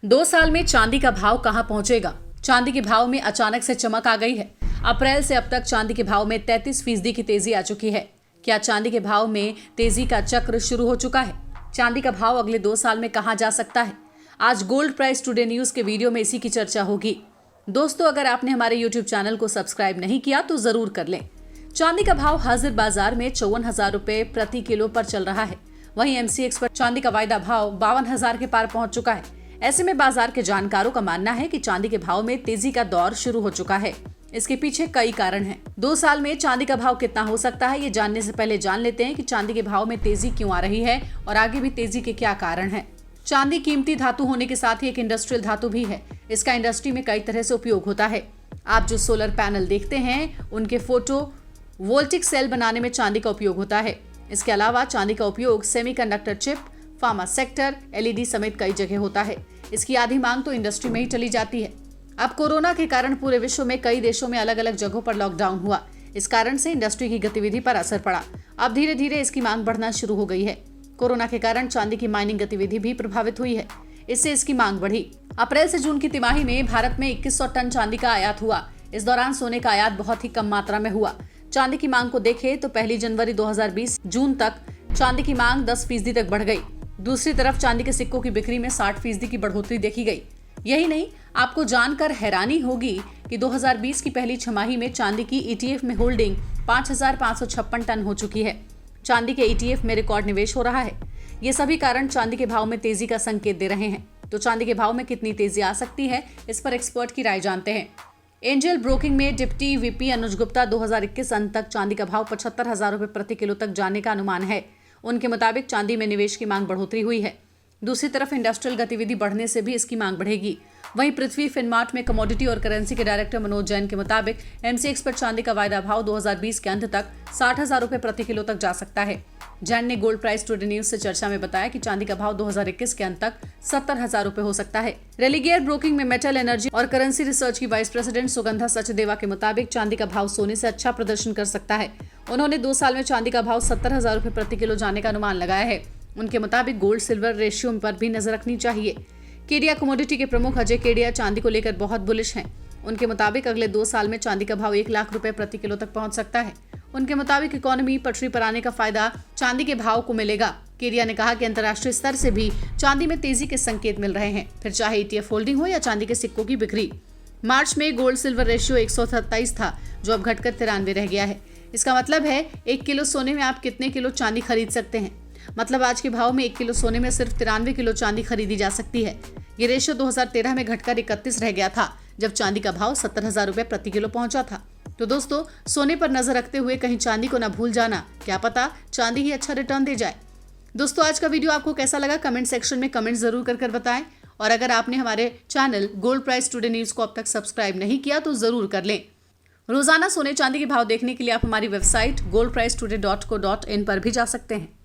2 साल में चांदी का भाव कहां पहुंचेगा? चांदी के भाव में अचानक से चमक आ गई है। अप्रैल से अब तक चांदी के भाव में 33% की तेजी आ चुकी है। क्या चांदी के भाव में तेजी का चक्र शुरू हो चुका है? चांदी का भाव अगले 2 साल में कहां जा सकता है? आज गोल्ड प्राइस टुडे न्यूज के वीडियो में इसी की चर्चा होगी। दोस्तों, अगर आपने हमारे YouTube चैनल को सब्सक्राइब नहीं किया तो जरूर कर लें। चांदी का भाव हाजिर बाजार में 54,000 रुपए प्रति किलो पर चल रहा है। वहीं MCX पर चांदी का वायदा भाव 52,000 के पार पहुंच चुका है। ऐसे में बाजार के जानकारों का मानना है कि चांदी के भाव में तेजी का दौर शुरू हो चुका है। इसके पीछे कई कारण हैं। 2 साल में चांदी का भाव कितना हो सकता है, ये जानने से पहले जान लेते हैं कि चांदी के भाव में तेजी क्यों आ रही है और आगे भी तेजी के क्या कारण हैं। चांदी कीमती धातु होने के साथ ही एक इंडस्ट्रियल धातु भी है। इसका इंडस्ट्री में कई तरह से उपयोग होता है। आप जो सोलर पैनल देखते हैं, उनके फोटो वोल्टिक सेल बनाने में चांदी का उपयोग होता है। इसके अलावा चांदी का उपयोग semiconductor chip, pharma sector, LED समेत कई जगह होता है। इसकी आधी मांग तो इंडस्ट्री में ही चली जाती है। अब कोरोना के कारण पूरे विश्व में कई देशों में अलग अलग जगहों पर लॉकडाउन हुआ। इस कारण से इंडस्ट्री की गतिविधि पर असर पड़ा। अब धीरे धीरे इसकी मांग बढ़ना शुरू हो गई है। कोरोना के कारण चांदी की माइनिंग गतिविधि भी प्रभावित हुई है। इससे इसकी मांग बढ़ी। अप्रैल से जून की तिमाही में भारत में 2100 टन चांदी का आयात हुआ। इस दौरान सोने का आयात बहुत ही कम मात्रा में हुआ। चांदी की मांग को देखें तो 1 जनवरी 2020 जून तक चांदी की मांग 10% तक बढ़ गई। दूसरी तरफ चांदी के सिक्कों की बिक्री में 60% की बढ़ोतरी देखी गई। यही नहीं, आपको जानकर हैरानी होगी कि 2020 की पहली छमाही में चांदी की ETF में होल्डिंग 5,556 टन हो चुकी है। चांदी के ETF में रिकॉर्ड निवेश हो रहा है। ये सभी कारण चांदी के भाव में तेजी का संकेत दे रहे हैं। तो चांदी के भाव में कितनी तेजी आ सकती है, इस पर एक्सपर्ट की राय जानते हैं। एंजल ब्रोकिंग में डिप्टी VP अनुज गुप्ता 2021 अंत तक चांदी का भाव 75,000 रुपए प्रति किलो तक जाने का अनुमान है। उनके मुताबिक चांदी में निवेश की मांग बढ़ोतरी हुई है। दूसरी तरफ इंडस्ट्रियल गतिविधि बढ़ने से भी इसकी मांग बढ़ेगी। वहीं पृथ्वी फिनमार्ट में कमोडिटी और करेंसी के डायरेक्टर मनोज जैन के मुताबिक MCX पर चांदी का वायदा भाव 2020 के अंत तक 60,000 रुपए प्रति किलो तक जा सकता है। जैन ने गोल्ड प्राइस टुडे न्यूज से चर्चा में बताया कि चांदी का भाव 2021 के अंत तक 70,000 रुपए हो सकता है। रेलिगेयर ब्रोकिंग में मेटल एनर्जी और करेंसी रिसर्च की वाइस प्रेसिडेंट सुगंधा सचदेवा के मुताबिक चांदी का भाव सोने से अच्छा प्रदर्शन कर सकता है। उन्होंने 2 साल में चांदी का भाव 70,000 रुपए प्रति किलो जाने का अनुमान लगाया है। उनके मुताबिक गोल्ड सिल्वर रेशियो पर भी नजर रखनी चाहिए। केडिया कमोडिटी के प्रमुख अजय केडिया चांदी को लेकर बहुत बुलिश हैं। उनके मुताबिक अगले 2 साल में चांदी का भाव 1 लाख रुपए प्रति किलो तक पहुंच सकता है। उनके मुताबिक इकोनॉमी पटरी पर आने का फायदा चांदी के भाव को मिलेगा। केडिया ने कहा कि अंतर्राष्ट्रीय स्तर से भी चांदी में तेजी के संकेत मिल रहे हैं, फिर चाहे ETF होल्डिंग हो या चांदी के सिक्कों की बिक्री। मार्च में गोल्ड सिल्वर रेशियो 127 था, जो अब घटकर 93 रह गया है। इसका मतलब है 1 किलो सोने में आप कितने किलो चांदी खरीद सकते हैं। मतलब आज के भाव में 1 किलो सोने में सिर्फ 93 किलो चांदी खरीदी जा सकती है। ये रेशियो 2013 में घटकर 31 रह गया था, जब चांदी का भाव 70,000 रुपए प्रति किलो पहुंचा था। तो दोस्तों, सोने पर नजर रखते हुए कहीं चांदी को ना भूल जाना, क्या पता चांदी ही अच्छा रिटर्न दे जाए। दोस्तों, आज का वीडियो आपको कैसा लगा, कमेंट सेक्शन में कमेंट जरूर कर बताएं। और अगर आपने हमारे channel gold price today news को अब तक सब्सक्राइब नहीं किया तो जरूर कर लें। रोजाना सोने चांदी के भाव देखने के लिए आप हमारी वेबसाइट goldpricetoday.co.in पर भी जा सकते हैं।